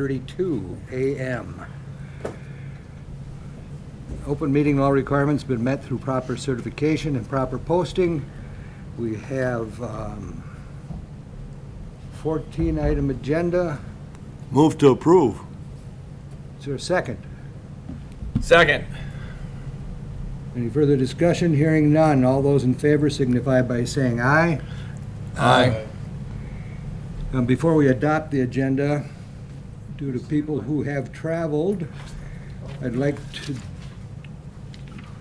7:32 a.m. Open meeting law requirements been met through proper certification and proper posting. We have 14-item agenda. Move to approve. Is there a second? Second. Any further discussion? Hearing none. All those in favor signify by saying aye. Aye. Before we adopt the agenda, due to people who have traveled, I'd like to,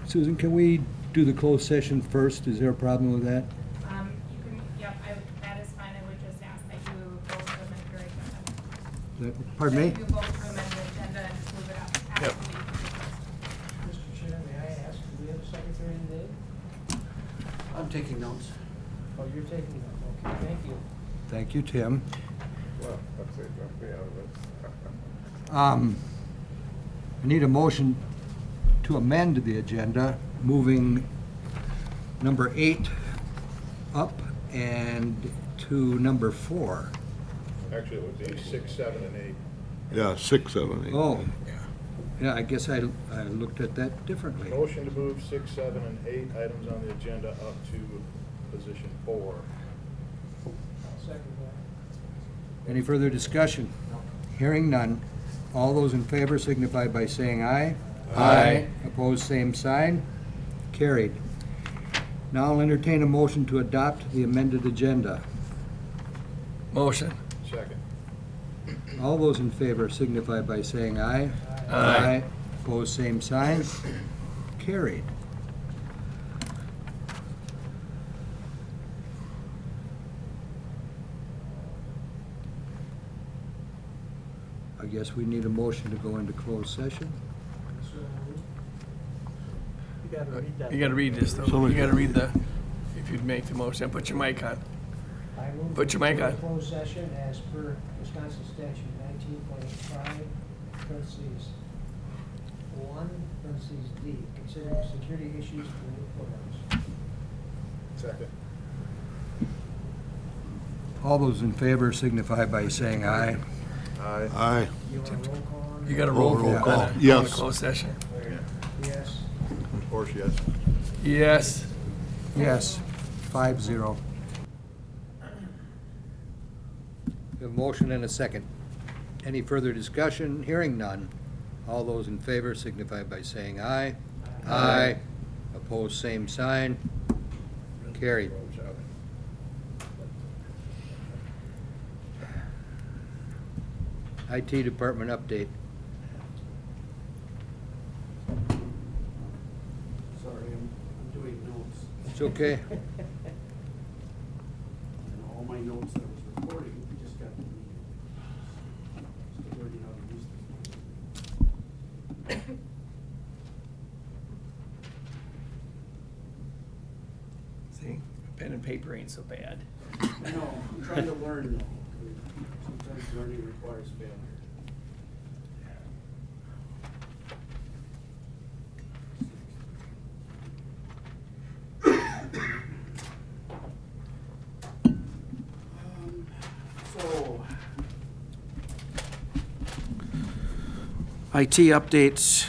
Susan, can we do the closed session first? Is there a problem with that? You can, yep, that is fine. I would just ask that you vote to amend your agenda. Pardon me? That you vote to amend the agenda and just move it up after Yep. the Mr. Chair, may I ask, do we have a secretary today? I'm taking notes. Oh, you're taking them, okay, thank you. Thank you, Tim. Well, let's see, don't be out of it. I need a motion to amend the agenda, moving number 8 up and to number 4. Actually, it would be 6, 7, and 8. Yeah, 6, 7, 8. Oh, yeah, I guess I looked at that differently. Motion to move 6, 7, and 8 items on the agenda up to position 4. I'll second that. Any further discussion? Hearing none. All those in favor signify by saying aye. Aye. Opposed, same sign. Carried. Now I'll entertain a motion to adopt the amended agenda. Motion. Second. All those in favor signify by saying aye. Aye. Opposed, same sign. Carried. I guess we need a motion to go into closed session. So, you gotta read that. You gotta read this, though. Somebody- You gotta read the, if you'd make the motion, put your mic on. I move Put your mic to on. closed session as per Wisconsin statute 19.5, parentheses 1, parentheses D, considering security issues for new courthouse. Second. All those in favor signify by saying aye. Aye. Aye. You want a roll call on that? You got a roll Roll call. call. on the Yes. Closed session. Yes. Of course, yes. Yes. Yes, 5-0. We have a motion and a second. Any further discussion? Hearing none. All those in favor signify by saying aye. Aye. Opposed, same sign. Carried. IT department update. Sorry, I'm doing notes. It's okay. And all my notes that I was recording, we just got deleted. Still learning how to use this. See, pen and paper ain't so bad. I know, I'm trying to learn though. Sometimes learning requires failure. So, IT updates.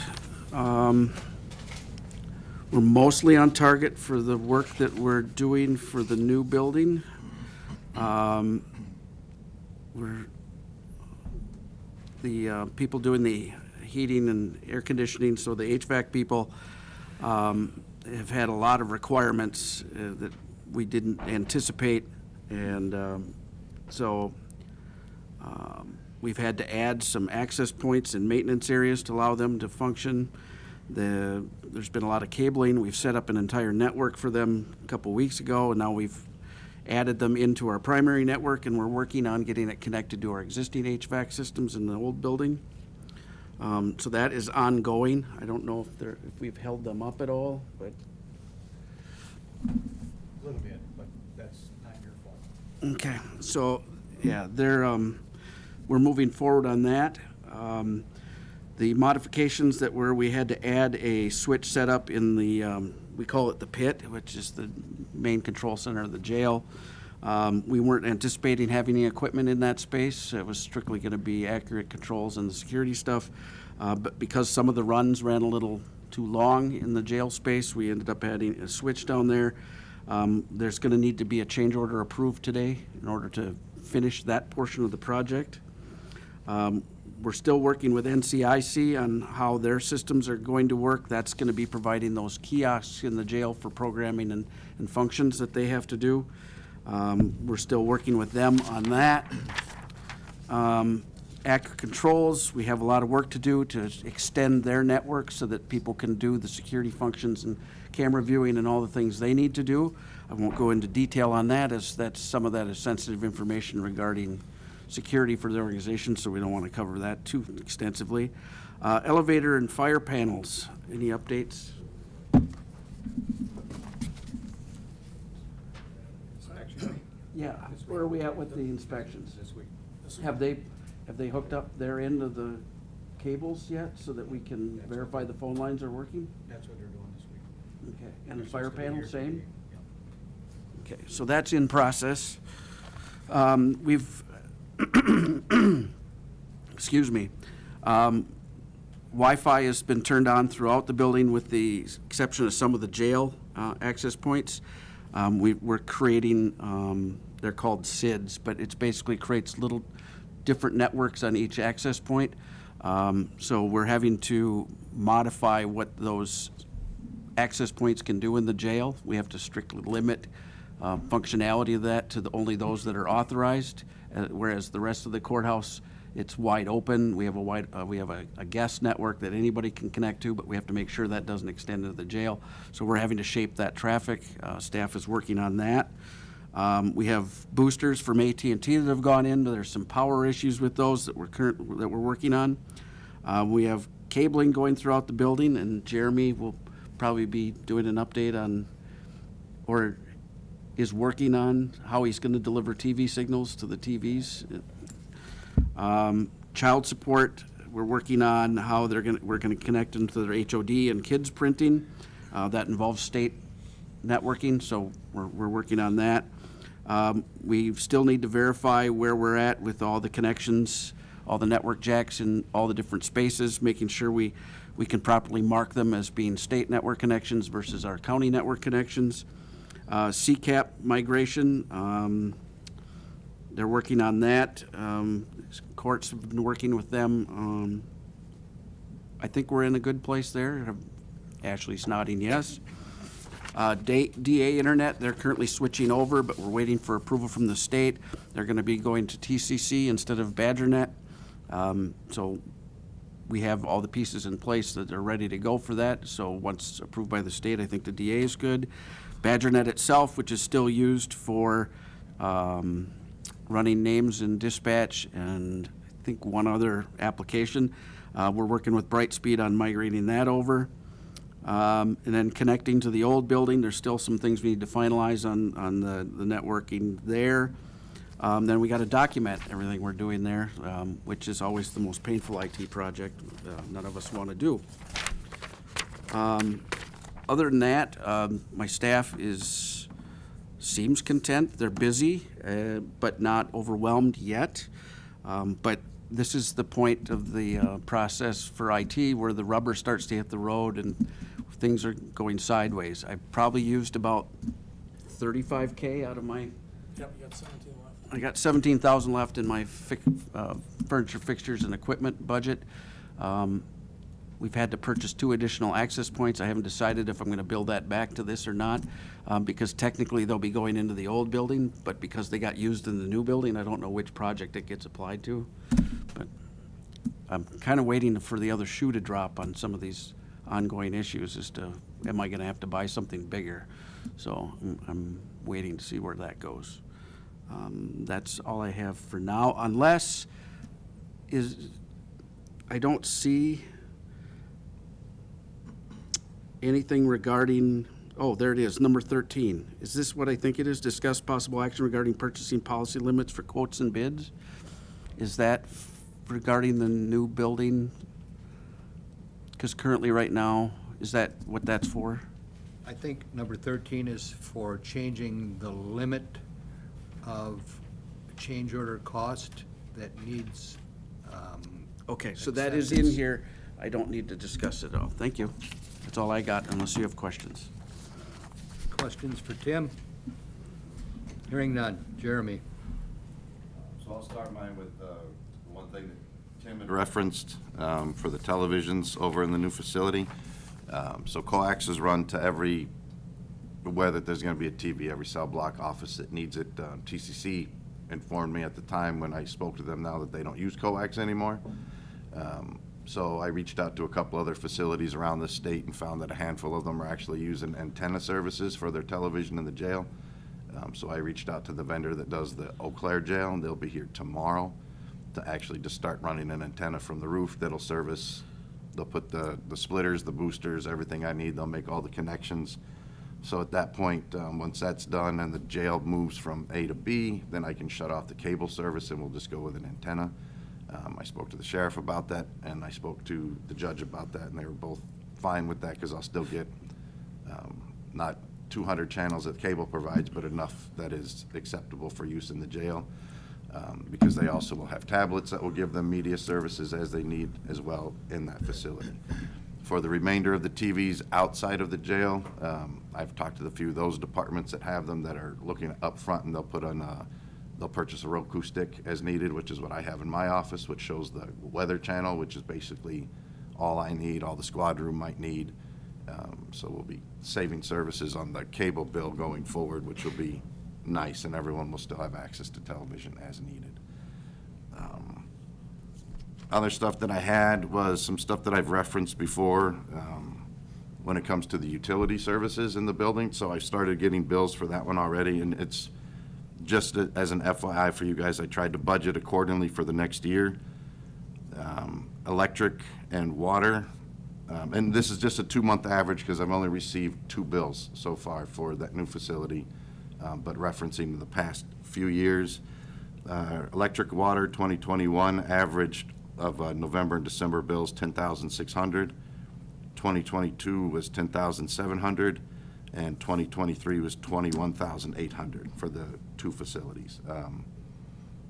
We're mostly on target for the work that we're doing for the new building. The people doing the heating and air conditioning, so the HVAC people have had a lot of requirements that we didn't anticipate, and so we've had to add some access points and maintenance areas to allow them to function. There's been a lot of cabling. We've set up an entire network for them a couple weeks ago, and now we've added them into our primary network, and we're working on getting it connected to our existing HVAC systems in the old building. So that is ongoing. I don't know if we've held them up at all, but A little bit, but that's not your fault. okay. So yeah, we're moving forward on that. The modifications that we had to add a switch setup in the we call it the pit, which is the main control center of the jail. We weren't anticipating having any equipment in that space. It was strictly going to be accurate controls and the security stuff. But because some of the runs ran a little too long in the jail space, we ended up adding a switch down there. There's going to need to be a change order approved today in order to finish that portion of the project. We're still working with NCIC on how their systems are going to work. That's going to be providing those kiosks in the jail for programming and functions that they have to do. We're still working with them on that. Accurate Controls, we have a lot of work to do to extend their network so that people can do the security functions and camera viewing and all the things they need to do. I won't go into detail on that, as some of that is sensitive information regarding security for the organization, so we don't want to cover that too extensively. Elevator and fire panels, any updates? Yeah, where are we at with the inspections? This week. Have they hooked up their end of the cables yet, so that we can verify the phone lines are working? That's what they're doing this week. Okay, and the fire Supposed to be panel, here same? today. Okay, so that's in process. We've, excuse me, Wi-Fi has been turned on throughout the building with the exception of some of the jail access points. We're creating, they're called SIDs, but it basically creates little different networks on each access point. So we're having to modify what those access points can do in the jail. We have to strictly limit functionality of that to only those that are authorized, whereas the rest of the courthouse, it's wide open. We have a guest network that anybody can connect to, but we have to make sure that doesn't extend into the jail. So we're having to shape that traffic. Staff is working on that. We have boosters from AT&T that have gone in. There's some power issues with those that we're working on. We have cabling going throughout the building, and Jeremy will probably be doing an update on, or is working on, how he's going to deliver TV signals to the TVs. Child support, we're working on how we're going to connect into their HOD and kids printing. That involves state networking, so we're working on that. We still need to verify where we're at with all the connections, all the network jacks in all the different spaces, making sure we can properly mark them as being state network connections versus our county network connections. CCAP migration, they're working on that. Courts have been working with them. I think we're in a good place there. Ashley's nodding yes. DA Internet, they're currently switching over, but we're waiting for approval from the state. They're going to be going to TCC instead of BadgerNet. So we have all the pieces in place that are ready to go for that. So once approved by the state, I think the DA is good. BadgerNet itself, which is still used for running names in dispatch and I think one other application. We're working with Brightspeed on migrating that over. And then connecting to the old building, there's still some things we need to finalize on the networking there. Then we got to document everything we're doing there, which is always the most painful IT project none of us want to do. Other than that, my staff seems content. They're busy, but not overwhelmed yet. But this is the point of the process for IT where the rubber starts to hit the road and things are going sideways. I probably used about $35K out of my. Yep, you got 17 left. I got $17,000 left in my furniture, fixtures, and equipment budget. We've had to purchase 2 additional access points. I haven't decided if I'm going to build that back to this or not, because technically they'll be going into the old building, but because they got used in the new building, I don't know which project it gets applied to. But I'm kind of waiting for the other shoe to drop on some of these ongoing issues as to, am I going to have to buy something bigger? So I'm waiting to see where that goes. That's all I have for now, unless I don't see anything regarding, oh, there it is, number 13. Is this what I think it is? Discuss possible action regarding purchasing policy limits for quotes and bids? Is that regarding the new building? Because currently, right now, is that what that's for? I think number 13 is for changing the limit of change order cost that needs, Okay, so that is in acceptance. here. I don't need to discuss it all. Thank you. That's all I got, unless you have questions. Questions for Tim? Hearing none. Jeremy? So I'll start mine with one thing that Tim had referenced for the televisions over in the new facility. So coax is run to every, whether there's going to be a TV, every cell block office that needs it. TCC informed me at the time when I spoke to them now that they don't use coax anymore. So I reached out to a couple other facilities around the state and found that a handful of them are actually using antenna services for their television in the jail. So I reached out to the vendor that does the Eau Claire jail, and they'll be here tomorrow to actually just start running an antenna from the roof that'll service. They'll put the splitters, the boosters, everything I need. They'll make all the connections. So at that point, once that's done and the jail moves from A to B, then I can shut off the cable service and we'll just go with an antenna. I spoke to the sheriff about that, and I spoke to the judge about that, and they were both fine with that because I'll still get not 200 channels that cable provides, but enough that is acceptable for use in the jail, because they also will have tablets that will give them media services as they need as well in that facility. For the remainder of the TVs outside of the jail, I've talked to a few of those departments that have them that are looking up front, and they'll put on they'll purchase a Roku stick as needed, which is what I have in my office, which shows the weather channel, which is basically all I need, all the squad room might need. So we'll be saving services on the cable bill going forward, which will be nice, and everyone will still have access to television as needed. Other stuff that I had was some stuff that I've referenced before when it comes to the utility services in the building. So I started getting bills for that one already, and it's just as an FYI for you guys, I tried to budget accordingly for the next year. Electric and water, and this is just a 2-month average because I've only received 2 bills so far for that new facility, but referencing the past few years. Electric water 2021 averaged of November and December bills 10,600. 2022 was 10,700, and 2023 was 21,800 for the 2 facilities.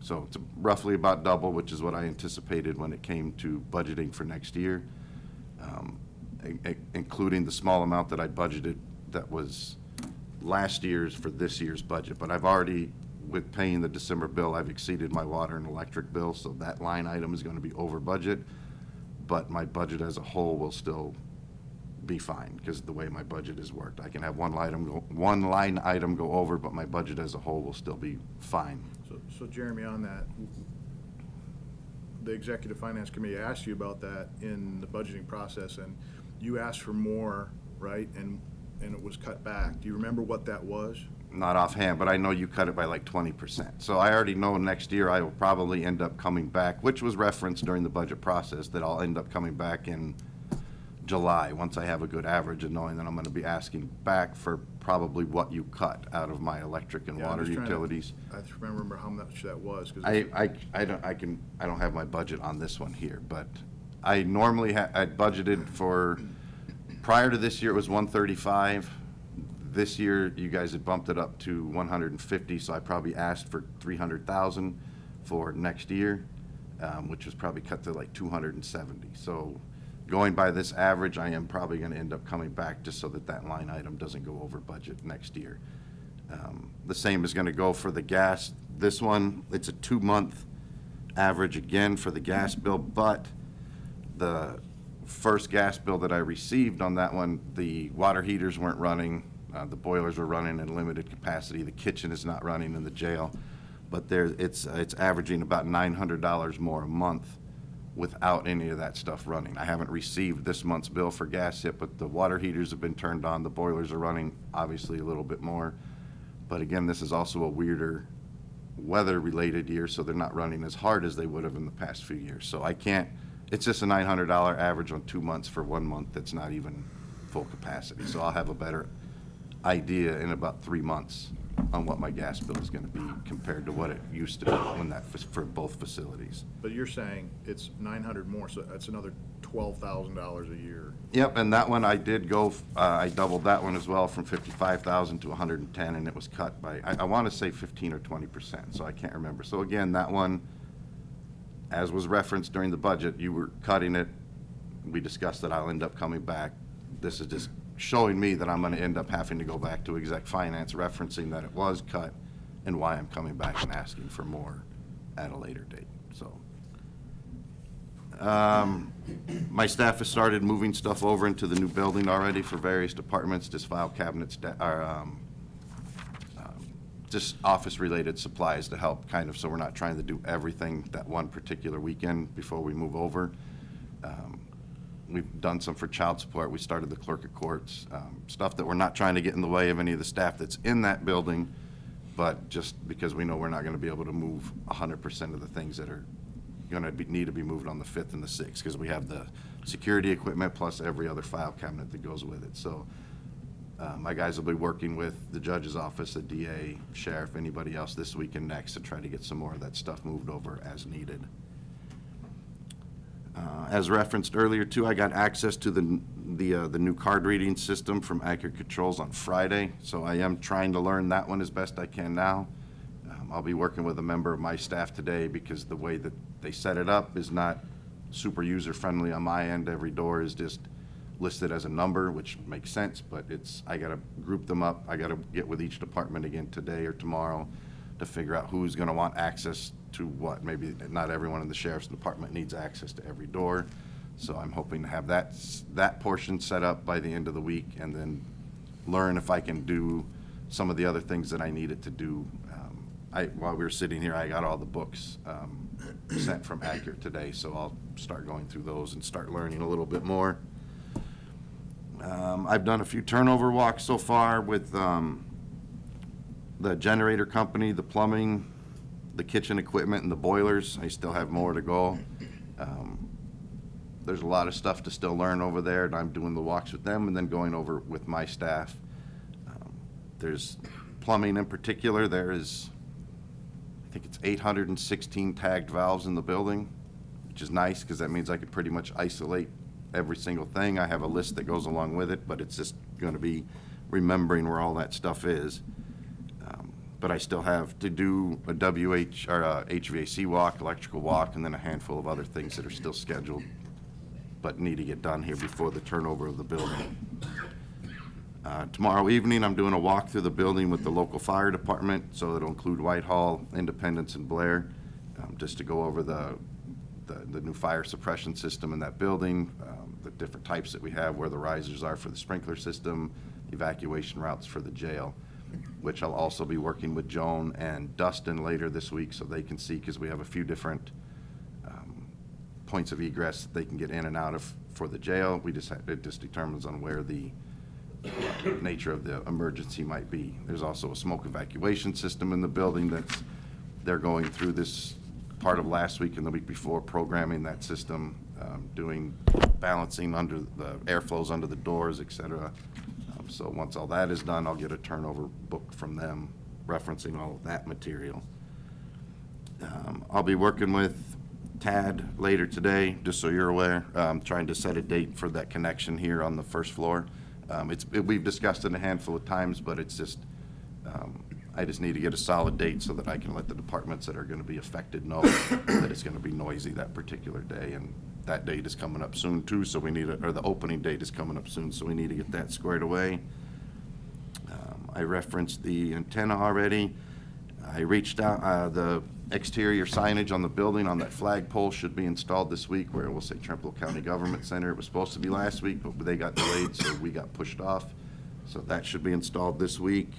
So it's roughly about double, which is what I anticipated when it came to budgeting for next year, including the small amount that I budgeted that was last year's for this year's budget. But I've already, with paying the December bill, I've exceeded my water and electric bill, so that line item is going to be over budget. But my budget as a whole will still be fine because of the way my budget is worked. I can have one line item go over, but my budget as a whole will still be fine. So Jeremy, on that, the Executive Finance Committee asked you about that in the budgeting process, and you asked for more, right? And it was cut back. Do you remember what that was? Not offhand, but I know you cut it by like 20%. So I already know next year I will probably end up coming back, which was referenced during the budget process, that I'll end up coming back in July, once I have a good average and knowing that I'm going to be asking back for probably what you cut out of my electric and Yeah, I'm water just trying to- utilities. I just remember how much that was. 'Cause I don't have my budget on this one here, but I normally I budgeted for, prior to this year it was 135. This year you guys had bumped it up to 150, so I probably asked for 300,000 for next year, which was probably cut to like 270. So going by this average, I am probably going to end up coming back just so that that line item doesn't go over budget next year. The same is going to go for the gas. This one, it's a 2-month average again for the gas bill, but the first gas bill that I received on that one, the water heaters weren't running, the boilers were running in limited capacity, the kitchen is not running in the jail, but it's averaging about $900 more a month without any of that stuff running. I haven't received this month's bill for gas yet, but the water heaters have been turned on, the boilers are running obviously a little bit more. But again, this is also a weirder weather-related year, so they're not running as hard as they would have in the past few years. So I can't, it's just a $900 average on 2 months for 1 month that's not even full capacity. So I'll have a better idea in about 3 months on what my gas bill is gonna be compared to what it used to be when for both facilities. But you're saying it's 900 more, so that's another $12,000 a year. Yep, and that one I did go, I doubled that one as well from 55,000 to 110, and it was cut by, I wanna say 15 or 20%, so I can't remember. So again, that one, as was referenced during the budget, you were cutting it. We discussed that I'll end up coming back. This is just showing me that I'm gonna end up having to go back to exec finance, referencing that it was cut and why I'm coming back and asking for more at a later date, so. My staff has started moving stuff over into the new building already for various departments, just file cabinets, just office-related supplies to help kind of, so we're not trying to do everything that one particular weekend before we move over. We've done some for child support. We started the clerk of courts, stuff that we're not trying to get in the way of any of the staff that's in that building, but just because we know we're not gonna be able to move 100% of the things that are gonna need to be moved on the 5th and the 6th, because we have the security equipment plus every other file cabinet that goes with it. So my guys will be working with the judge's office, the DA, sheriff, anybody else this week and next to try to get some more of that stuff moved over as needed. As referenced earlier too, I got access to the new card reading system from Accurate Controls on Friday, so I am trying to learn that one as best I can now. I'll be working with a member of my staff today because the way that they set it up is not super user-friendly on my end. Every door is just listed as a number, which makes sense, but I gotta group them up. I gotta get with each department again today or tomorrow to figure out who's gonna want access to what. Maybe not everyone in the sheriff's department needs access to every door. So I'm hoping to have that portion set up by the end of the week and then learn if I can do some of the other things that I needed to do. While we were sitting here, I got all the books sent from Accurate today, so I'll start going through those and start learning a little bit more. I've done a few turnover walks so far with the generator company, the plumbing, the kitchen equipment, and the boilers. I still have more to go. There's a lot of stuff to still learn over there, and I'm doing the walks with them and then going over with my staff. There's plumbing in particular. There is, I think it's 816 tagged valves in the building, which is nice because that means I could pretty much isolate every single thing. I have a list that goes along with it, but it's just going to be remembering where all that stuff is. But I still have to do a HVAC walk, electrical walk, and then a handful of other things that are still scheduled but need to get done here before the turnover of the building. Tomorrow evening, I'm doing a walk through the building with the local fire department, so it'll include Whitehall, Independence, and Blair, just to go over the new fire suppression system in that building, the different types that we have, where the risers are for the sprinkler system, evacuation routes for the jail, which I'll also be working with Joan and Dustin later this week so they can see, because we have a few different points of egress that they can get in and out of for the jail. It just determines on where the nature of the emergency might be. There's also a smoke evacuation system in the building they're going through this part of last week and the week before, programming that system, doing balancing under the airflows under the doors, etc. So once all that is done, I'll get a turnover book from them referencing all of that material. I'll be working with Tad later today, just so you're aware, trying to set a date for that connection here on the first floor. We've discussed it a handful of times, but it's just, I just need to get a solid date so that I can let the departments that are going to be affected know that it's going to be noisy that particular day. And that date is coming up soon too, so we need or the opening date is coming up soon, so we need to get that squared away. I referenced the antenna already. I reached out, the exterior signage on the building on that flagpole should be installed this week, where it will say Trempealeau County Government Center. It was supposed to be last week, but they got delayed, so we got pushed off. So that should be installed this week.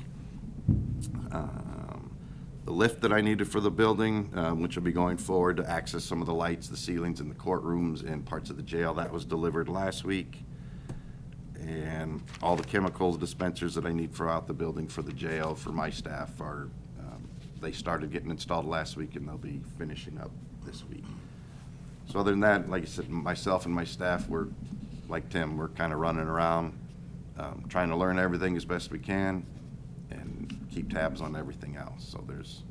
The lift that I needed for the building, which will be going forward to access some of the lights, the ceilings in the courtrooms and parts of the jail, that was delivered last week. And all the chemicals dispensers that I need throughout the building for the jail for my staff are, they started getting installed last week and they'll be finishing up this week. So other than that, like I said, myself and my staff, we're, like Tim, we're kind of running around, trying to learn everything as best we can. And keep tabs on everything else. So there's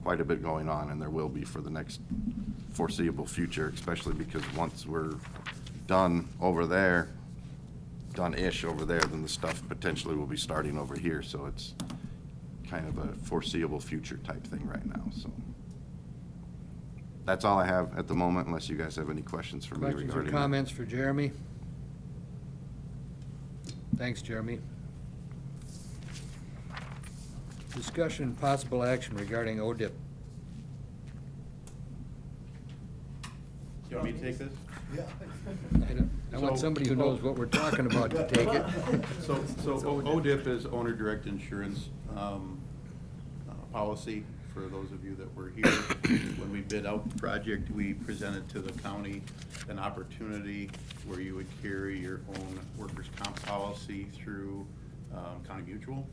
quite a bit going on, and there will be for the next foreseeable future, especially because once we're done over there, done-ish over there, then the stuff potentially will be starting over here. So it's kind of a foreseeable future type thing right now, so. That's all I have at the moment, unless you guys have any questions for me regarding Questions or that. comments for Jeremy? Thanks, Jeremy. Discussion and possible action regarding ODIP. You want me to take this? I want somebody who knows what we're talking about to take it. So ODIP is owner direct insurance policy. For those of you that were here, when we bid out the project, we presented to the county an opportunity where you would carry your own workers' comp policy through County Mutual,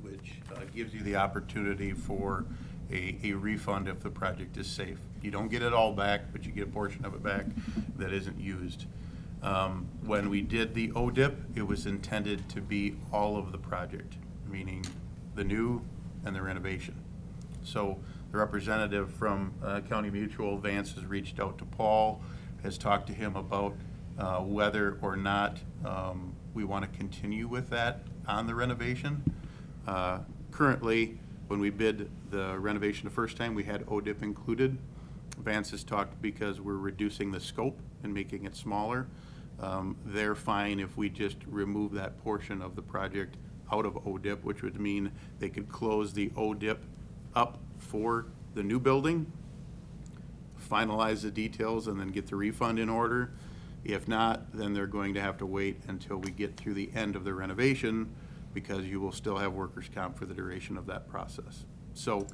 which gives you the opportunity for a refund if the project is safe. You don't get it all back, but you get a portion of it back that isn't used. When we did the ODIP, it was intended to be all of the project, meaning the new and the renovation. So the representative from County Mutual, Vance, has reached out to Paul, has talked to him about whether or not we want to continue with that on the renovation. Currently, when we bid the renovation the first time, we had ODIP included. Vance has talked because we're reducing the scope and making it smaller. They're fine if we just remove that portion of the project out of ODIP, which would mean they could close the ODIP up for the new building, finalize the details, and then get the refund in order. If not, then they're going to have to wait until we get through the end of the renovation, because you will still have workers' comp for the duration of that process. So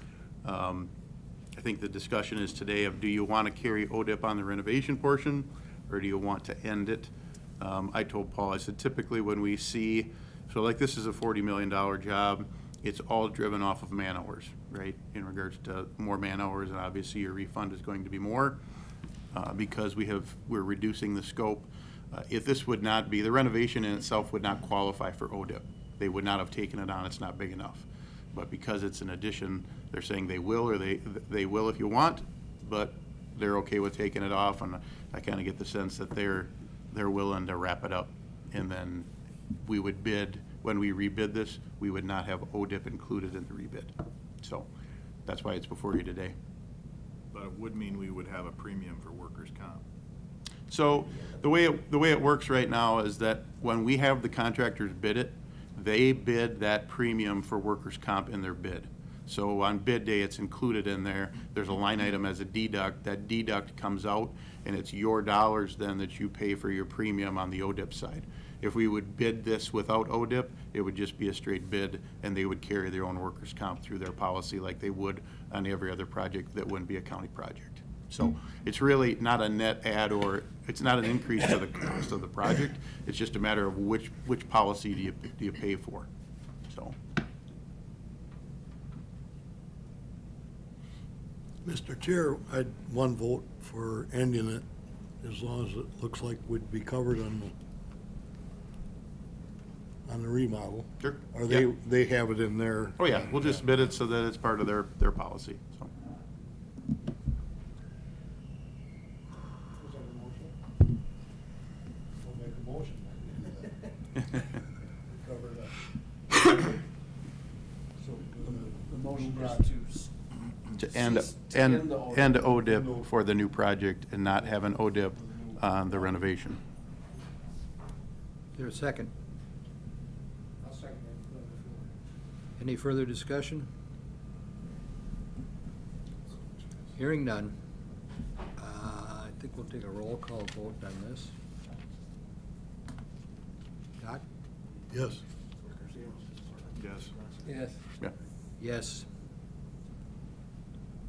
I think the discussion is today of, do you want to carry ODIP on the renovation portion, or do you want to end it? I told Paul, I said, typically when we see, so like this is a $40 million job, it's all driven off of man hours, right? In regards to more man hours, and obviously your refund is going to be more because we're reducing the scope. If this would not be, the renovation in itself would not qualify for ODIP. They would not have taken it on, it's not big enough. But because it's an addition, they're saying they will, or they will if you want, but they're okay with taking it off, and I kind of get the sense that they're willing to wrap it up. And then we would bid, when we rebid this, we would not have ODIP included in the rebid. So that's why it's before you today. But it would mean we would have a premium for workers' comp. So the way it works right now is that when we have the contractors bid it, they bid that premium for workers' comp in their bid. So on bid day, it's included in there. There's a line item as a deduct. That deduct comes out, and it's your dollars then that you pay for your premium on the ODIP side. If we would bid this without ODIP, it would just be a straight bid, and they would carry their own workers' comp through their policy like they would on every other project that wouldn't be a county project. So it's really not a net add, or it's not an increase to the cost of the project. It's just a matter of which policy do you pay for. So. Mr. Chair, I'd one vote for ending it, as long as it looks like we'd be covered on the remodel. Sure. Or Yeah. they have it in there. Oh, yeah, we'll just bid it so that it's part of their policy, so. Was that a motion? We'll make a motion. Cover that. So the motion is To end ODIP for the new project and not have an ODIP on the renovation. Is there a second? I'll second that. Any further discussion? Hearing none. I think we'll take a roll call vote on this. Doc? Yes. Yes. Yes. Yeah. Yes.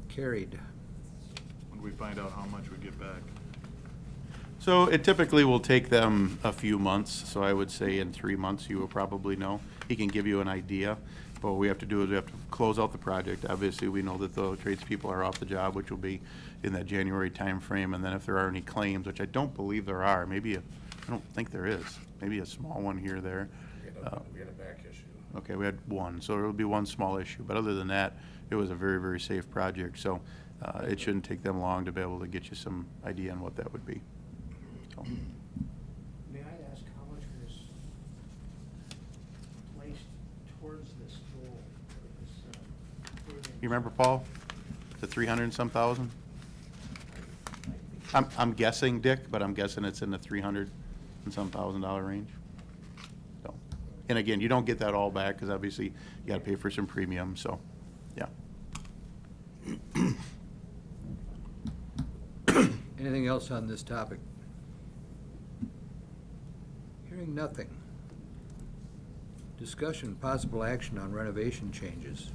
Carried. When do we find out how much we get back? So it typically will take them a few months, so I would say in 3 months you will probably know. He can give you an idea, but what we have to do is we have to close out the project. Obviously, we know that the tradespeople are off the job, which will be in that January timeframe, and then if there are any claims, which I don't believe there are, I don't think there is, maybe a small one here or there. We had a back issue. Okay, we had one, so there will be one small issue, but other than that, it was a very, very safe project, so it shouldn't take them long to be able to get you some idea on what that would be. So, May I ask how much was placed towards this goal for this, paving? you remember, Paul, the 300 and some thousand? I'm guessing, Dick, but I'm guessing it's in the 300 and some $1,000 range. So, and again, you don't get that all back, because obviously you gotta pay for some premium, so, yeah. Anything else on this topic? Hearing nothing. Discussion, possible action on renovation changes.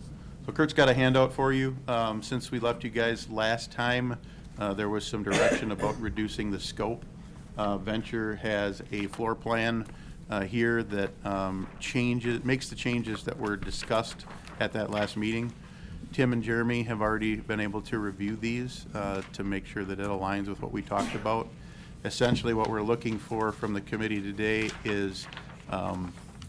So Kurt's got a handout for you. Since we left you guys last time, there was some direction about reducing the scope. Venture has a floor plan here that makes the changes that were discussed at that last meeting. Tim and Jeremy have already been able to review these to make sure that it aligns with what we talked about. Essentially, what we're looking for from the committee today is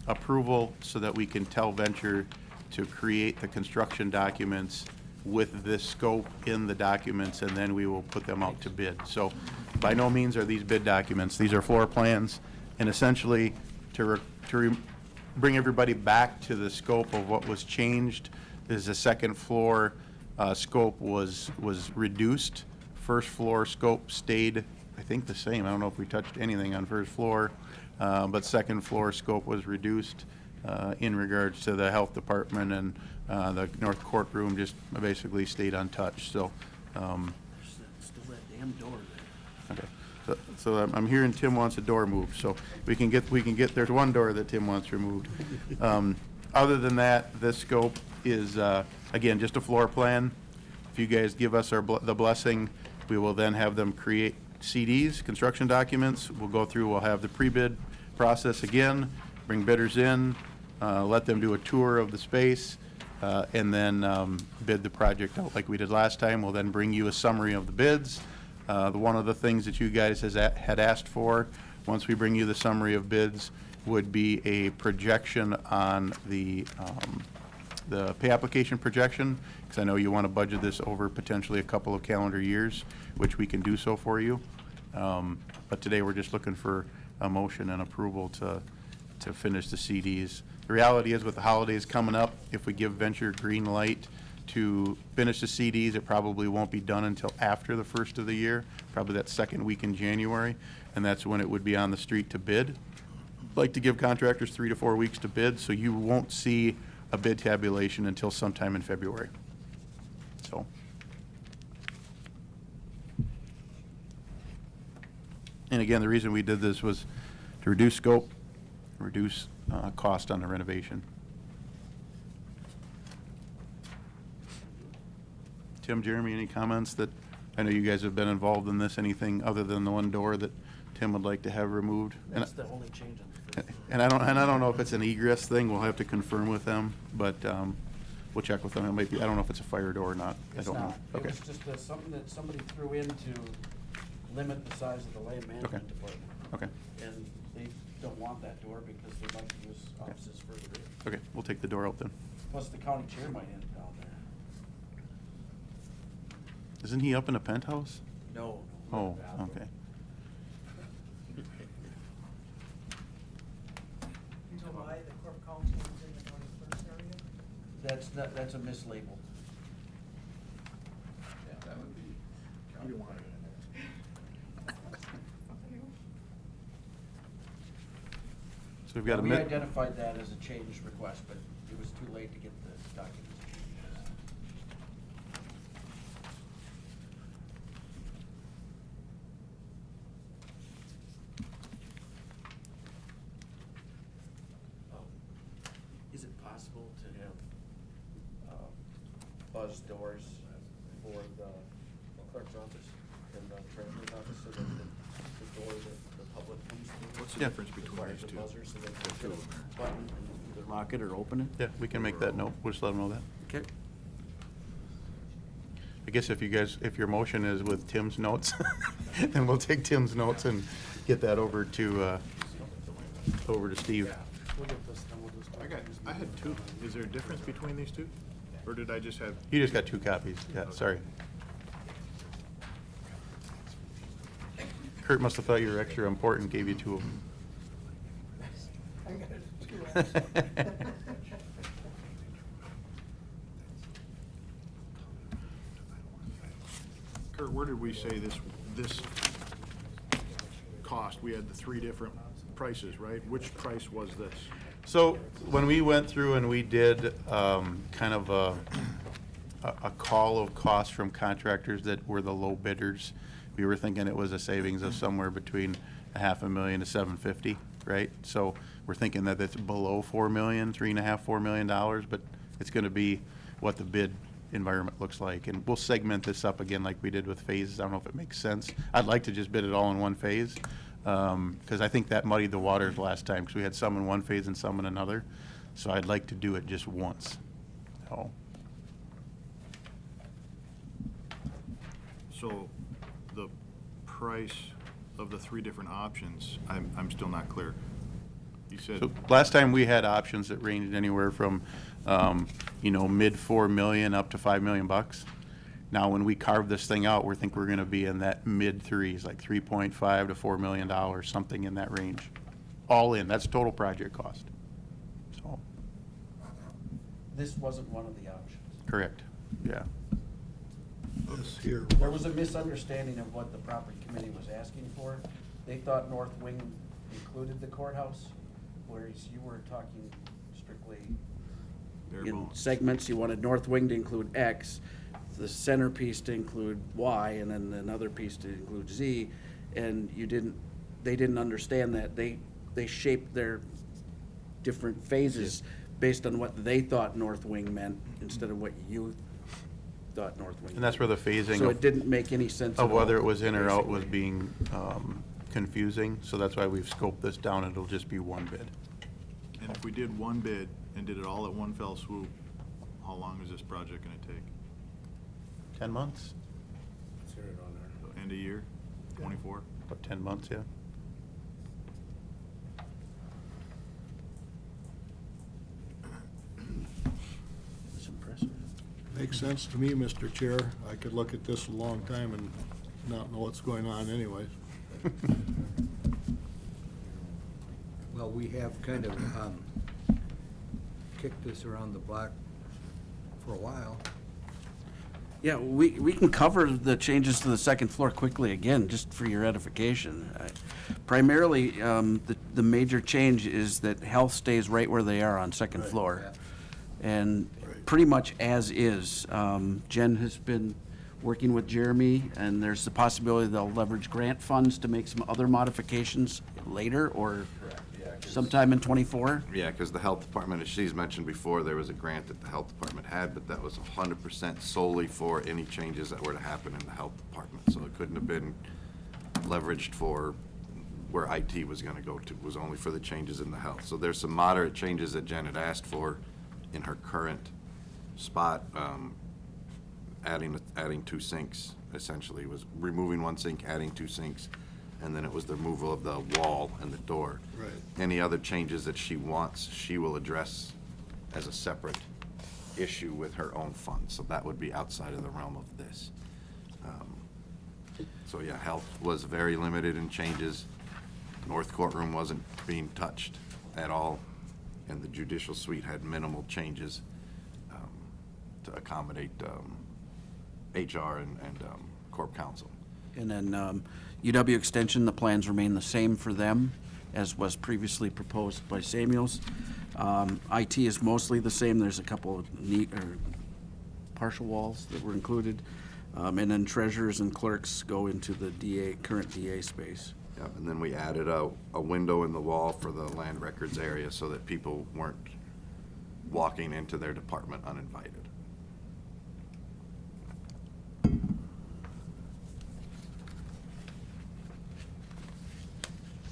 approval so that we can tell Venture to create the construction documents with this scope in the documents, and then we will put them out to bid. So by no means are these bid documents. These are floor plans, and essentially bring everybody back to the scope of what was changed is the second floor scope was reduced. First floor scope stayed, I think, the same. I don't know if we touched anything on first floor, but second floor scope was reduced in regards to the health department, and the north courtroom just basically stayed untouched. So, Still that damn door there. okay. So I'm hearing Tim wants a door moved, so we can get, there's one door that Tim wants removed. Other than that, this scope is, again, just a floor plan. If you guys give us the blessing, we will then have them create CDs, construction documents. We'll go through, we'll have the pre-bid process again, bring bidders in, let them do a tour of the space, and then bid the project out like we did last time. We'll then bring you a summary of the bids. One of the things that you guys had asked for, once we bring you the summary of bids, would be a projection on the pay application projection, because I know you want to budget this over potentially a couple of calendar years, which we can do so for you. But today, we're just looking for a motion and approval to finish the CDs. The reality is, with the holidays coming up, if we give Venture green light to finish the CDs, it probably won't be done until after the first of the year, probably that second week in January, and that's when it would be on the street to bid. Like to give contractors 3 to 4 weeks to bid, so you won't see a bid tabulation until sometime in February. So. And again, the reason we did this was to reduce scope, reduce cost on the renovation. Tim, Jeremy, any comments that, I know you guys have been involved in this, anything other than the one door that Tim would like to have removed? That's the only change on the first floor. And I don't know if it's an egress thing, we'll have to confirm with them, but we'll check with them. It might be, I don't know if it's a fire door or not. I It's don't know. not. It Okay. was just something that somebody threw in to limit the size of the land Okay. management department. Okay. And they don't want that door because they'd like to use offices further in. Okay, we'll take the door out then. Plus, the county chair might end down there. Isn't he up in a penthouse? No. Oh, okay. You know why the corp council is in the county clerk's area? That's a mislabel. Yeah, that would be. You don't want it in So we've got a We minute. identified that as a change request, but it was too late to get the documents. Is it possible to have buzz doors for the clerk's office and the treasurer's office, so that the door that the public comes through? What's the Yeah. difference between requires these a two? buzzer so they Got can two hit of them a button and either lock it or open it? Yeah, we can make that note. We'll just let them know that. Okay. I guess if your motion is with Tim's notes, then we'll take Tim's notes and get that over to Steve. We'll get this, then we'll just. I had two. Is there a difference between these two? Or did I just have? You just got 2 copies, yeah, sorry. Kurt must have thought you were extra important, gave you 2 of them. I got it too. Kurt, where did we say this cost? We had the 3 different prices, right? Which price was this? So when we went through and we did kind of a call of costs from contractors that were the low bidders, we were thinking it was a savings of somewhere between $500,000 to $750,000, right? So we're thinking that it's below $4 million, $3.5, $4 million, but it's going to be what the bid environment looks like. And we'll segment this up again like we did with phases. I don't know if it makes sense. I'd like to just bid it all in one phase, because I think that muddied the waters last time, because we had some in one phase and some in another. So I'd like to do it just once. So the price of the 3 different options, I'm still not clear. You said, So last time we had options that ranged anywhere from, mid $4 million up to $5 million bucks. Now, when we carve this thing out, we think we're going to be in that mid threes, like 3.5 to $4 million, something in that range. All in, that's total project cost. So, This wasn't one of the options. correct, yeah. This here, There was a misunderstanding of what the property committee was asking for. They thought North Wing included the courthouse, whereas you were talking strictly bare in bones. segments. You wanted North Wing to include X, the centerpiece to include Y, and then another piece to include Z. And they didn't understand that. They shaped their different phases based on what they thought North Wing meant instead of what you thought North Wing. And that's where the phasing So of- it didn't make any sense at Of all, whether it was in or out was basically. being confusing, so that's why we've scoped this down, it'll just be one bid. And if we did one bid and did it all at one fell swoop, how long is this project gonna take? 10 months? End of year, 24? About 10 months, yeah. It's impressive. makes sense to me, Mr. Chair. I could look at this a long time and not know what's going on anyways. Well, we have kind of kicked this around the block for a while. Yeah, we can cover the changes to the second floor quickly again, just for your edification. Primarily, the major change is that health stays right where they are on second floor. And pretty much as is. Jen has been working with Jeremy, and there's the possibility they'll leverage grant funds to make some other modifications later or sometime in '24. Yeah, because the health department, as she's mentioned before, there was a grant that the health department had, but that was 100% solely for any changes that were to happen in the health department. So it couldn't have been leveraged for where IT was gonna go to, it was only for the changes in the health. So there's some moderate changes that Jen had asked for in her current spot, adding 2 sinks, essentially, was removing 1 sink, adding 2 sinks, and then it was the removal of the wall and the door. Right. Any other changes that she wants, she will address as a separate issue with her own funds, so that would be outside of the realm of this. So yeah, health was very limited in changes. North courtroom wasn't being touched at all, and the judicial suite had minimal changes to accommodate HR and corp counsel. And then UW Extension, the plans remain the same for them as was previously proposed by Samuels. IT is mostly the same. There's a couple of neat or partial walls that were included. And then treasurers and clerks go into the current DA space. Yep, and then we added a window in the wall for the land records area so that people weren't walking into their department uninvited.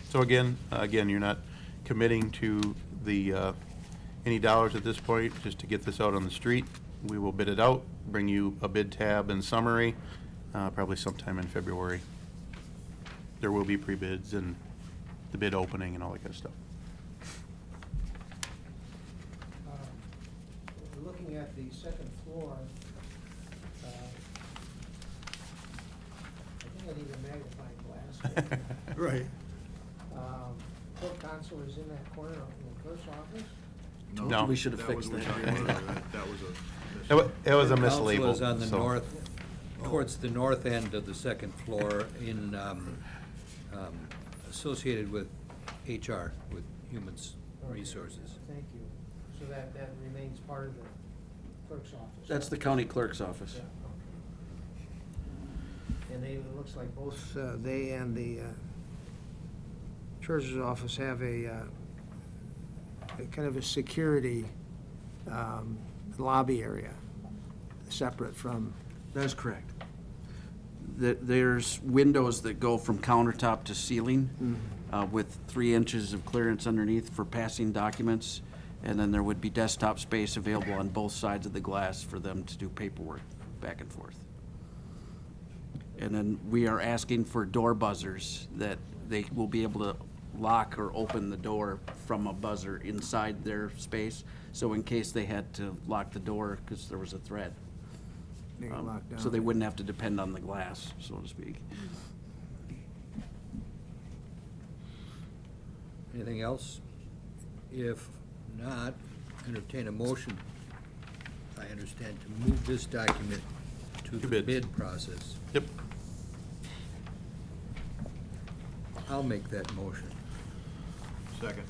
So again, you're not committing to the, any dollars at this point, just to get this out on the street. We will bid it out, bring you a bid tab and summary, probably sometime in February. There will be pre-bids and the bid opening and all that kind of stuff. looking at the second floor, I think I need a magnifying glass. Right. Court console is in that corner in the clerk's office. No. We should have was fixed what that. we were- That was a. It was a Council mislabel. is on the so- north, towards the north end of the second floor in, associated with HR, with Humans Okay, Resources. Thank you. So that remains part of the clerk's office. That's the county clerk's office. Yeah, okay. And it looks like both, they and the treasurer's office have a kind of a security lobby area, separate from, That's correct. There's windows that go from countertop to ceiling with 3 inches of clearance underneath for passing documents. And then there would be desktop space available on both sides of the glass for them to do paperwork back and forth. And then we are asking for door buzzers that they will be able to lock or open the door from a buzzer inside their space. So in case they had to lock the door because there was a threat. they get locked down. So they wouldn't have to depend on the glass, so to speak. Anything else? If not, entertain a motion, I understand, to move this document to the bids. bid process. Yep. I'll make that motion. Second.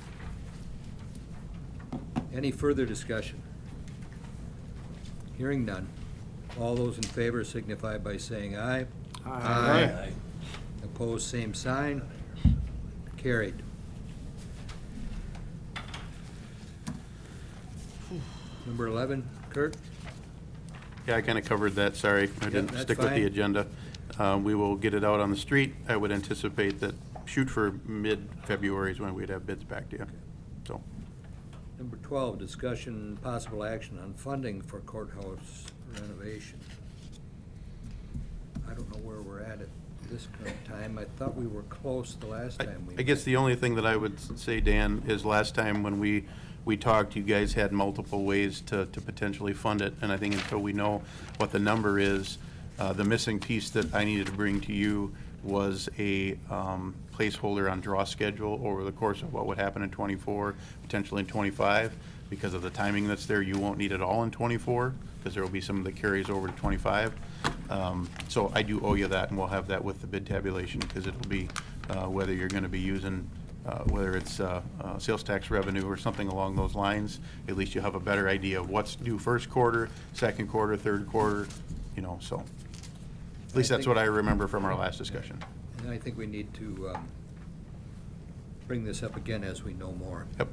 Any further discussion? Hearing none. All those in favor signify by saying aye. Aye. Opposed, same sign. Carried. Number 11, Kurt? Yeah, I kind of covered that, sorry. I didn't that's stick with the fine. agenda. We will get it out on the street. I would anticipate that, shoot for mid-February is when we'd have bids back to you. So, Number 12, discussion and possible action on funding for courthouse renovation. I don't know where we're at this current time. I thought we were close the last time we. I guess the only thing that I would say, Dan, is last time when we talked, you guys had multiple ways to potentially fund it, and I think until we know what the number is, the missing piece that I needed to bring to you was a placeholder on draw schedule over the course of what would happen in '24, potentially in '25. Because of the timing that's there, you won't need it all in '24, because there will be some that carries over to '25. So I do owe you that, and we'll have that with the bid tabulation, because it'll be whether you're gonna be using, whether it's sales tax revenue or something along those lines. At least you have a better idea of what's due first quarter, second quarter, third quarter, so. At least that's what I remember from our last discussion. And I think we need to bring this up again as we know more. Yep.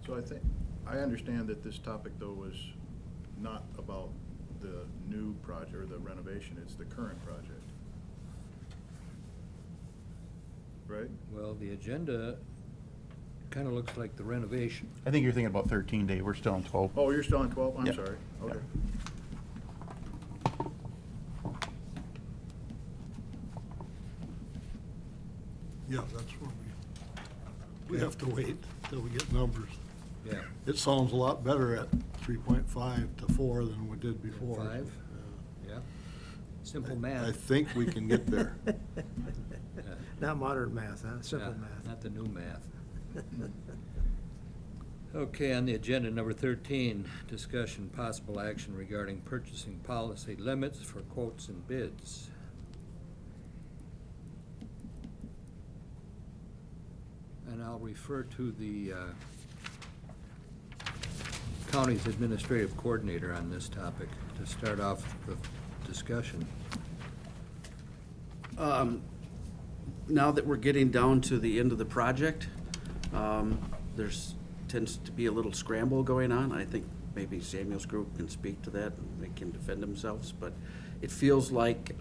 So I understand that this topic, though, was not about the new project or the renovation, it's the current project. Right? Well, the agenda kind of looks like the renovation. I think you're thinking about 13 day, we're still on 12. Oh, you're still on 12? I'm Yep. sorry. Okay. Yeah, that's where we have to wait till we get numbers. Yeah. It sounds a lot better at 3.5 to 4 than we did before. 5? Yeah. Simple I math. think we can get there. Not modern math, huh? Simple Yeah, math. Not the new math. Okay, on the agenda, number 13, discussion possible action regarding purchasing policy limits for quotes and bids. And I'll refer to the county's administrative coordinator on this topic to start off the discussion. Now that we're getting down to the end of the project, there's tends to be a little scramble going on. I think maybe Samuel's group can speak to that, and they can defend themselves, but it feels like,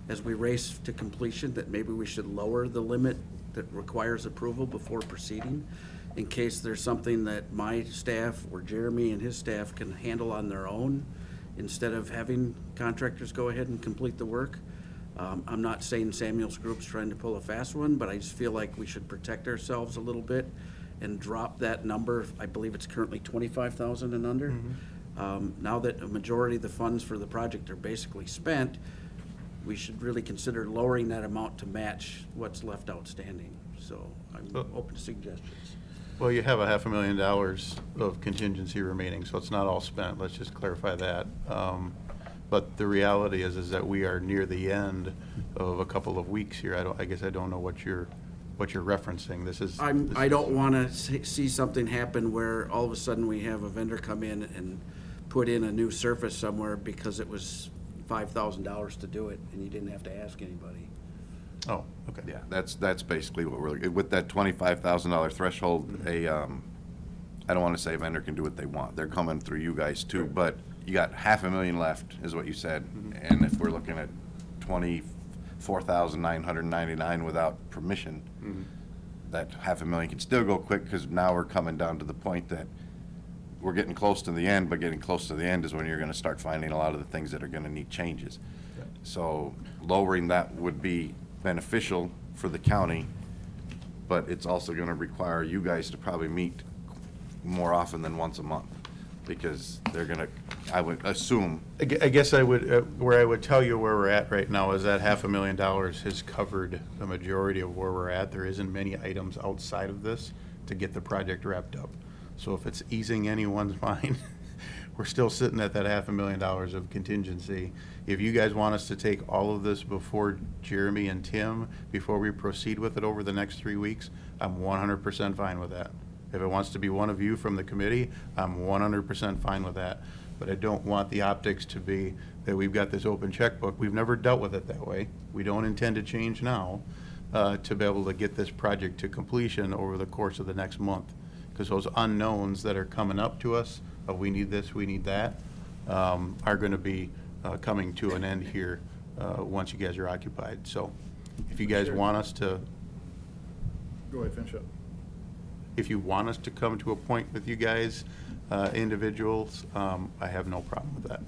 as we race to completion, that maybe we should lower the limit that requires approval before proceeding, in case there's something that my staff or Jeremy and his staff can handle on their own, instead of having contractors go ahead and complete the work. I'm not saying Samuel's group's trying to pull a fast one, but I just feel like we should protect ourselves a little bit and drop that number. I believe it's currently 25,000 and under. Now that a majority of the funds for the project are basically spent, we should really consider lowering that amount to match what's left outstanding. So I'm open to suggestions. Well, you have $500,000 of contingency remaining, so it's not all spent. Let's just clarify that. But the reality is that we are near the end of a couple of weeks here. I guess I don't know what you're referencing. This is. I don't want to see something happen where all of a sudden we have a vendor come in and put in a new surface somewhere because it was $5,000 to do it, and you didn't have to ask anybody. Oh, okay. Yeah, that's basically what we're, with that $25,000 threshold, I don't want to say a vendor can do what they want. They're coming through you guys too, but you got $500,000 left, is what you said. And if we're looking at $24,999 without permission, that $500,000 can still go quick, because now we're coming down to the point that we're getting close to the end, but getting close to the end is when you're going to start finding a lot of the things that are going to need changes. So lowering that would be beneficial for the county, but it's also going to require you guys to probably meet more often than once a month, because they're going to, I would assume. I guess I would, where I would tell you where we're at right now is that $500,000 has covered the majority of where we're at. There isn't many items outside of this to get the project wrapped up. So if it's easing anyone's mind, we're still sitting at that $500,000 of contingency. If you guys want us to take all of this before Jeremy and Tim, before we proceed with it over the next 3 weeks, I'm 100% fine with that. If it wants to be one of you from the committee, I'm 100% fine with that. But I don't want the optics to be that we've got this open checkbook. We've never dealt with it that way. We don't intend to change now to be able to get this project to completion over the course of the next month. Because those unknowns that are coming up to us, of we need this, we need that, are going to be coming to an end here once you guys are occupied. So if you guys want us to, Go ahead, finish up. if you want us to come to a point with you guys, individuals, I have no problem with that.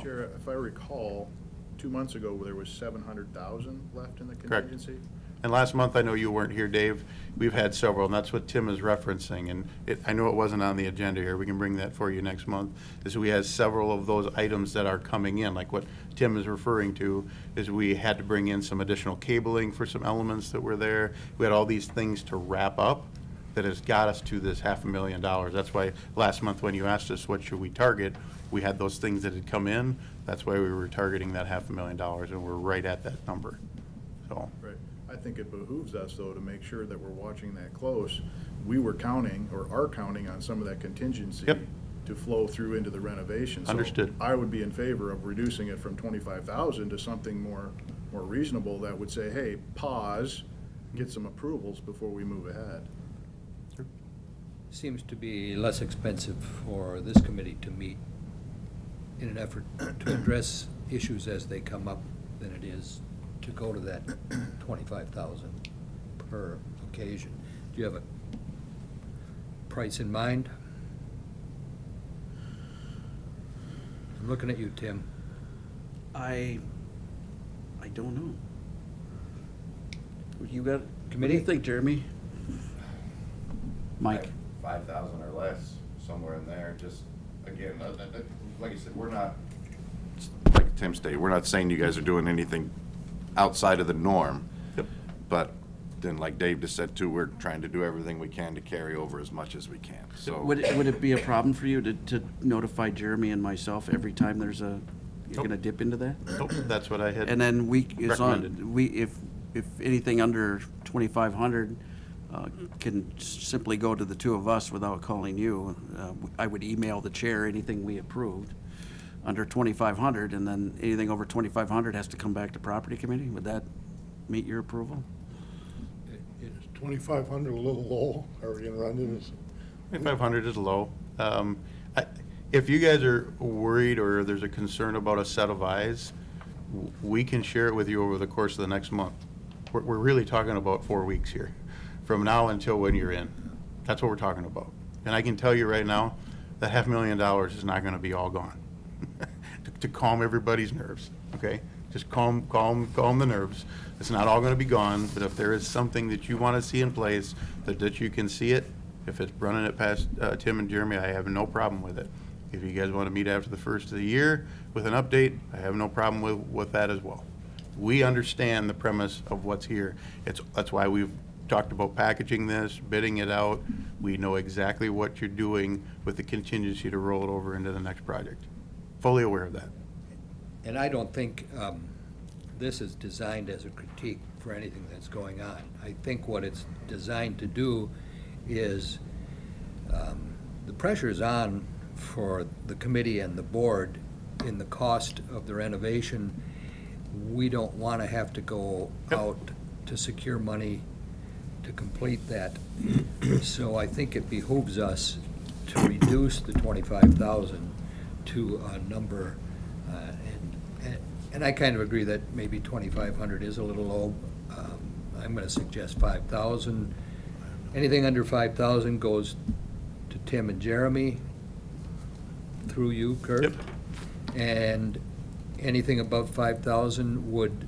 Chair, if I recall, 2 months ago, there was 700,000 left in the Correct. contingency? And last month, I know you weren't here, Dave, we've had several, and that's what Tim is referencing, and I know it wasn't on the agenda here, we can bring that for you next month, is we had several of those items that are coming in, like what Tim is referring to, is we had to bring in some additional cabling for some elements that were there, we had all these things to wrap up that has got us to this $500,000. That's why last month when you asked us what should we target, we had those things that had come in, that's why we were targeting that $500,000, and we're right at that number, so. Right. I think it behooves us, though, to make sure that we're watching that close. We were counting, or are counting, on some of that contingency Yep. to flow through into the renovation. So Understood. I would be in favor of reducing it from 25,000 to something more reasonable that would say, hey, pause, get some approvals before we move ahead. Seems to be less expensive for this committee to meet in an effort to address issues as they come up than it is to go to that 25,000 per occasion. Do you have a price in mind? I'm looking at you, Tim. I don't know. You got, what do Committee? you think, Jeremy? Mike? 5,000 or less, somewhere in there, just, again, like I said, we're not, like Tim stated, we're not saying you guys are doing anything outside of the norm. Yep. But then, like Dave just said too, we're trying to do everything we can to carry over as much as we can, so. Would it be a problem for you to notify Jeremy and myself every time there's a, you're Nope. gonna dip into that? Nope, that's what I had. And then as long, recommended. if anything under 2,500 can simply go to the two of us without calling you, I would email the chair anything we approved under 2,500, and then anything over 2,500 has to come back to property committee. Would that meet your approval? Is 2,500 a little low? Are we gonna run into this? 2,500 is low. If you guys are worried or there's a concern about a set of eyes, we can share it with you over the course of the next month. We're really talking about 4 weeks here, from now until when you're in. That's what we're talking about. And I can tell you right now, that $500,000 is not gonna be all gone. To calm everybody's nerves, okay? Just calm the nerves. It's not all gonna be gone, but if there is something that you wanna see in place, that you can see it, if it's running it past Tim and Jeremy, I have no problem with it. If you guys want to meet after the first of the year with an update, I have no problem with that as well. We understand the premise of what's here. That's why we've talked about packaging this, bidding it out. We know exactly what you're doing with the contingency to roll it over into the next project. Fully aware of that. And I don't think this is designed as a critique for anything that's going on. I think what it's designed to do is, the pressure's on for the committee and the board in the cost of the renovation. We don't want to have to go out to secure money to complete that. So I think it behooves us to reduce the 25,000 to a number, and I kind of agree that maybe 2,500 is a little low. I'm going to suggest 5,000. Anything under 5,000 goes to Tim and Jeremy, through you, Kurt. Yep. And anything above 5,000 would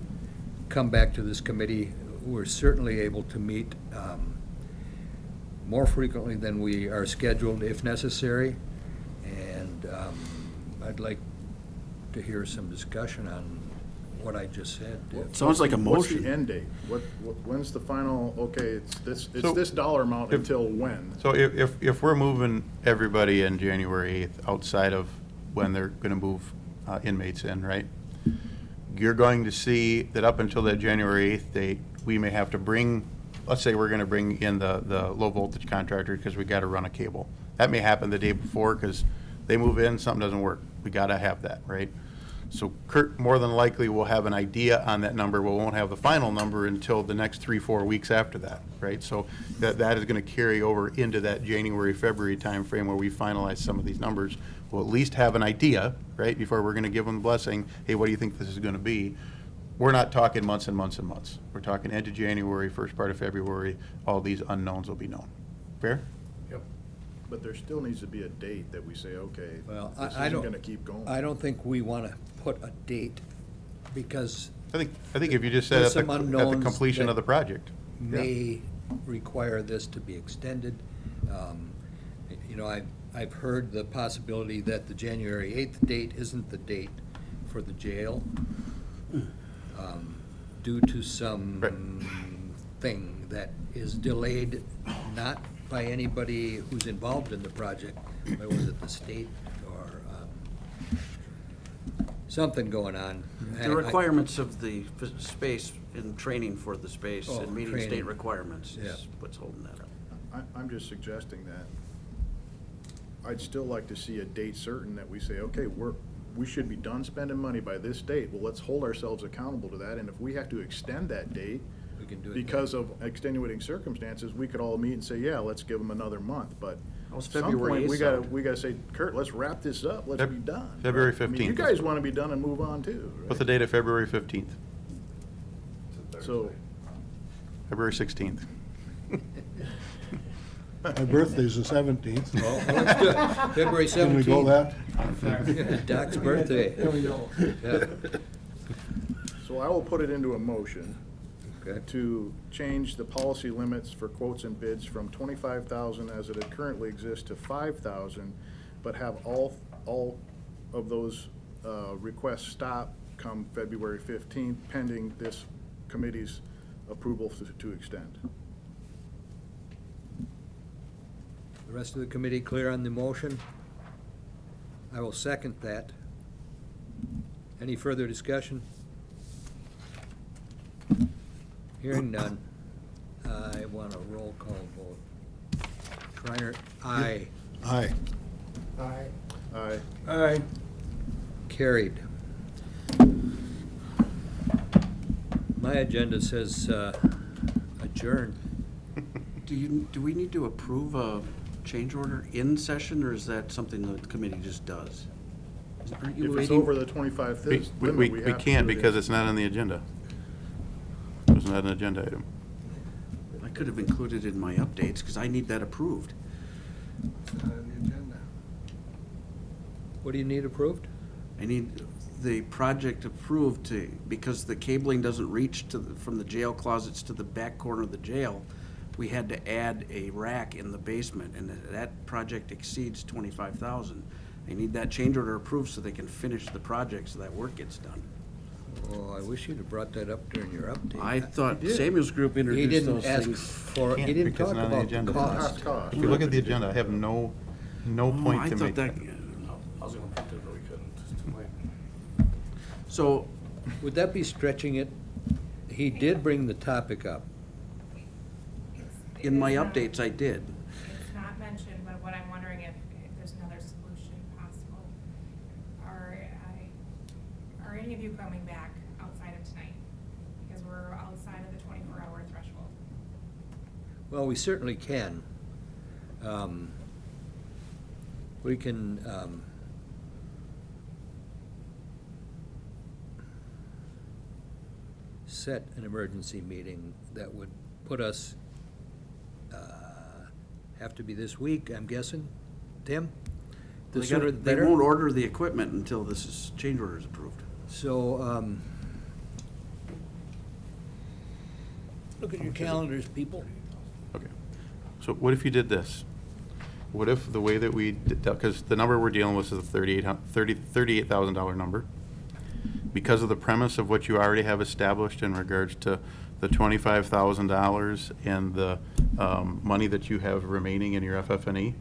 come back to this committee. We're certainly able to meet more frequently than we are scheduled if necessary. And I'd like to hear some discussion on what I just said. Sounds like a What's motion. the end date? When's the final, okay, it's So- this dollar amount until when? So if we're moving everybody in January 8th outside of when they're going to move inmates in, right? You're going to see that up until that January 8th date, we may have to bring, let's say we're going to bring in the low voltage contractor because we got to run a cable. That may happen the day before because they move in, something doesn't work. We got to have that, right? So Kurt more than likely will have an idea on that number. We won't have the final number until the next 3-4 weeks after that, right? So that is going to carry over into that January, February timeframe where we finalize some of these numbers. We'll at least have an idea, right, before we're going to give them the blessing, hey, what do you think this is going to be? We're not talking months and months and months. We're talking end of January, first part of February, all these unknowns will be known. Fair? Yep. But there still needs to be a date that we say, okay, Well, this I isn't don't. gonna keep going. I don't think we want to put a date because I think if you just said There's at the some unknowns completion that of the project. may require this to be extended. You know, I've heard the possibility that the January 8th date isn't the date for the jail due to some thing that is delayed, not by anybody who's involved in the project, but was it the state or something going on? The requirements of the space and training for the space Oh, and meeting training. state requirements Yeah. is what's holding that up. I'm just suggesting that I'd still like to see a date certain that we say, okay, we should be done spending money by this date. Well, let's hold ourselves accountable to that, and if we have to extend that date We can do it because of extenuating circumstances, we could all meet and say, yeah, let's give them another month, but How's at some February point, 8th we gotta say, Kurt, let's wrap this up, let's be done. February I mean, you 15th. guys wanna be done and move on too, What's the right? date of February 15th? So, February 16th. My birthday's the 17th. Well, let's do it. February 17th. Can we go that? Doc's birthday. Yeah. so I will put it into a motion Okay. to change the policy limits for quotes and bids from 25,000 as it currently exists to 5,000, but have all of those requests stop come February 15th, pending this committee's approval to extend. The rest of the committee clear on the motion? I will second that. Any further discussion? Hearing none. I want a roll call vote. Reiner, aye. Aye. Aye. Aye. Aye. Carried. My agenda says adjourn. Do we need to approve a change order in session, or is that something that the committee just does? Aren't you If it's waiting? over the 25 limit, We we have to can't do it. because it's not on the agenda. It's not an agenda item. I could have included it in my updates, because I need that approved. What do you need approved? I need the project approved because the cabling doesn't reach from the jail closets to the back corner of the jail. We had to add a rack in the basement, and that project exceeds 25,000. They need that change order approved so they can finish the project so that work gets done. Oh, I wish you'd have brought that up during your update. I thought did. Samuel's group He introduced didn't those ask things. for, he Can't, didn't because talk it's not on the about agenda. cost. Cost. If you look at the agenda, I have no Oh, point I to thought make. that, I was gonna print it, but we couldn't, it's too late. so, Would that be stretching it? He did bring the topic up. It in my is not- updates, I did. It's not mentioned, but what I'm wondering if there's another solution possible. Are any of you coming back outside of tonight? Because we're outside of the 24-hour threshold. Well, we certainly can. We can, set an emergency meeting that would put us, have to be this week, I'm guessing. Tim? The They sooner gotta- the They better? won't order the equipment until this is, change order is approved. So, look at your calendars, people. Okay. So what if you did this? What if the way that we, because the number we're dealing with is a $38,000 number. Because of the premise of what you already have established in regards to the $25,000 and the money that you have remaining in your FF&E,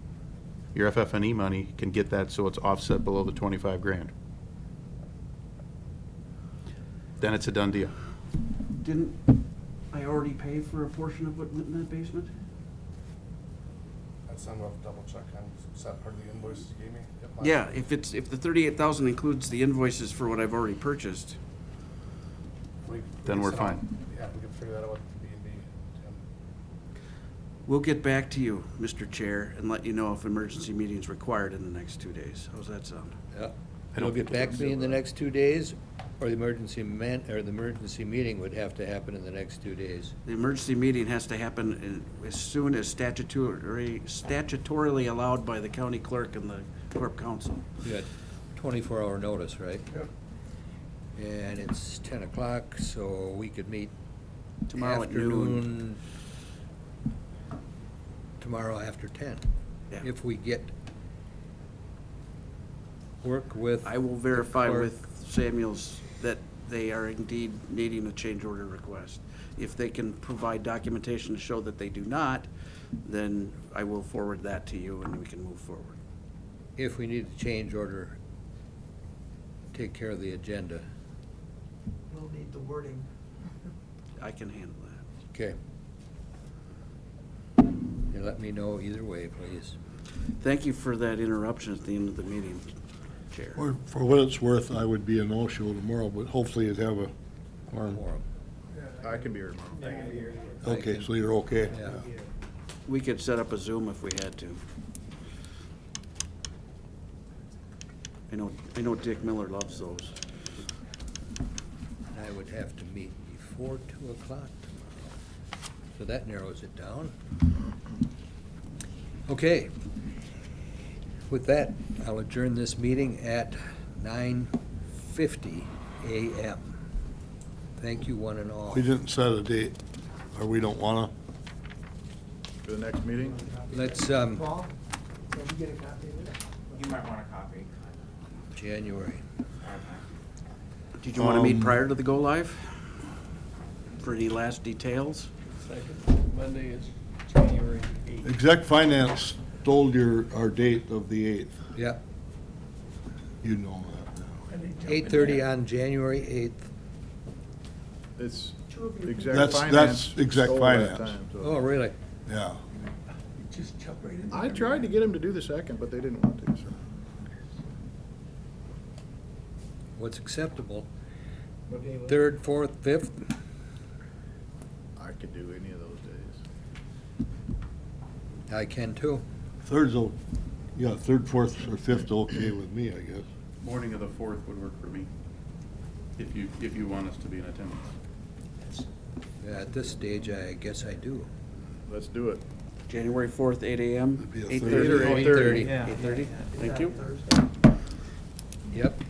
your FF&E money can get that so it's offset below the 25 grand. Then it's a done deal. Didn't I already pay for a portion of what went in that basement? That's something I'll double check on, is that part of the invoices you gave me? Yep, last Yeah, time. if the 38,000 includes the invoices for what I've already purchased. We Then can we're set up- fine. Yeah, we can figure that out with B&B, Tim. We'll get back to you, Mr. Chair, and let you know if emergency meeting's required in the next 2 days. How's that sound? Yeah. I You'll don't get think back it's to me in the gonna- next 2 days, or the emergency or the emergency meeting would have to happen in the next 2 days. The emergency meeting has to happen as soon as statutorily allowed by the county clerk and the corp council. You got 24-hour notice, right? Yep. And it's 10 o'clock, so we could meet Tomorrow at noon. afternoon, tomorrow after 10. Yeah. If we get, work with. I will the verify clerk. with Samuels that they are indeed needing a change order request. If they can provide documentation to show that they do not, then I will forward that to you and we can move forward. If we need a change order, take care of the agenda. We'll need the wording. I can handle that. Okay. You let me know either way, please. Thank you for that interruption at the end of the meeting, Chair. For what it's worth, I would be a no-show tomorrow, but hopefully you'd have a quorum. Quorum. I can be here tomorrow. Okay, so you're okay? Yeah. We could set up a Zoom if we had to. I know Dick Miller loves those. And I would have to meet before 2 o'clock tomorrow. So that narrows it down. Okay. With that, I'll adjourn this meeting at 9:50 a.m. Thank you, one and all. We didn't set a date, or we don't wanna. For the next meeting? Let's, Paul, can we get a copy of this? You might want a copy. January. Did you want to meet Um, prior to the go-live? For any last details? Second Monday is January 8th. Exec finance stole our date of the 8th. Yeah, You know that. 8:30 on January 8th. It's Two of you. exec That's finance. exec stole that finance. time, so- Oh, really? Yeah. Just jump right in. I tried to get him to do the second, but they didn't want to, so. What's acceptable? What day was it? 3rd, 4th, 5th? I could do any of those days. I can too. Third's, yeah, 3rd, 4th, or 5th, okay with me, I guess. Morning of the 4th would work for me, if you want us to be in attendance. Yeah, at this stage, I guess I do. Let's do it. January 4th, 8 a.m., It'd be a 8:30? Thursday. 8:30. 8:30, thank you. Thursday? Yep.